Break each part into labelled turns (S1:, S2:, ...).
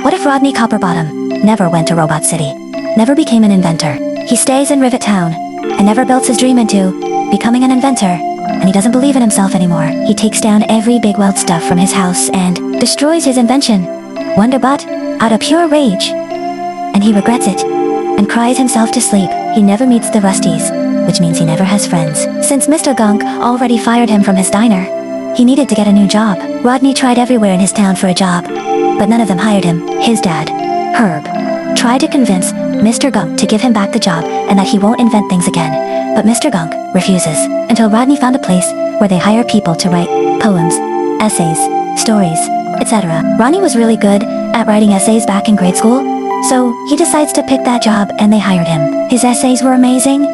S1: What if Rodney Copperbottom never went to Robot City, never became an inventor? He stays in Rivet Town and never builds his dream into becoming an inventor, and he doesn't believe in himself anymore. He takes down every Big Weld stuff from his house and destroys his invention, Wonderbot, out of pure rage. And he regrets it and cries himself to sleep. He never meets the Rusties, which means he never has friends. Since Mr. Gunk already fired him from his diner, he needed to get a new job. Rodney tried everywhere in his town for a job, but none of them hired him. His dad, Herb, tried to convince Mr. Gunk to give him back the job and that he won't invent things again, but Mr. Gunk refuses, until Rodney found a place where they hire people to write poems, essays, stories, etc. Rodney was really good at writing essays back in grade school, so he decides to pick that job and they hired him. His essays were amazing,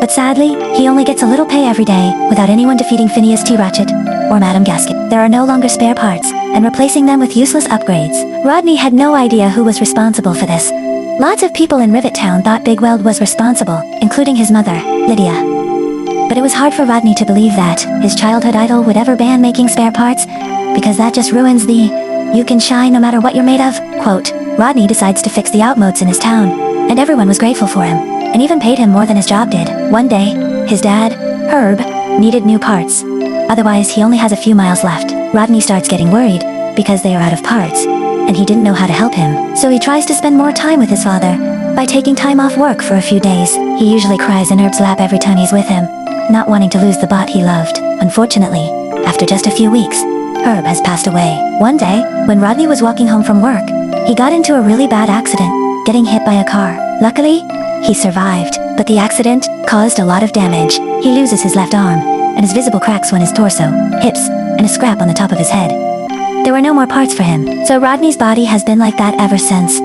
S1: but sadly, he only gets a little pay every day without anyone defeating Phineas T. Ratchet or Madam Gasket. There are no longer spare parts, and replacing them with useless upgrades. Rodney had no idea who was responsible for this. Lots of people in Rivet Town thought Big Weld was responsible, including his mother, Lydia. But it was hard for Rodney to believe that his childhood idol would ever ban making spare parts, because that just ruins the "you can shine no matter what you're made of" quote. Rodney decides to fix the outmodes in his town, and everyone was grateful for him, and even paid him more than his job did. One day, his dad, Herb, needed new parts. Otherwise, he only has a few miles left. Rodney starts getting worried, because they are out of parts, and he didn't know how to help him. So he tries to spend more time with his father, by taking time off work for a few days. He usually cries in Herb's lap every time he's with him, not wanting to lose the bot he loved. Unfortunately, after just a few weeks, Herb has passed away. One day, when Rodney was walking home from work, he got into a really bad accident, getting hit by a car. Luckily, he survived, but the accident caused a lot of damage. He loses his left arm, and his visible cracks on his torso, hips, and a scrap on the top of his head. There were no more parts for him, so Rodney's body has been like that ever since.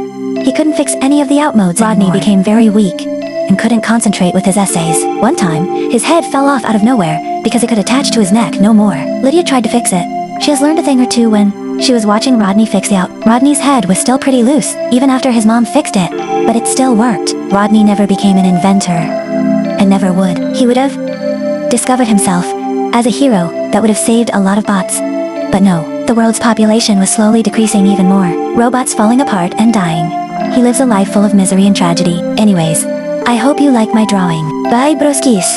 S1: He couldn't fix any of the outmodes anymore. Rodney became very weak, and couldn't concentrate with his essays. One time, his head fell off out of nowhere, because it could attach to his neck no more. Lydia tried to fix it. She has learned a thing or two when she was watching Rodney fix the out. Rodney's head was still pretty loose, even after his mom fixed it, but it still worked. Rodney never became an inventor, and never would. He would have discovered himself as a hero that would have saved a lot of bots. But no, the world's population was slowly decreasing even more. Robots falling apart and dying. He lives a life full of misery and tragedy. Anyways, I hope you like my drawing. Bye broskies.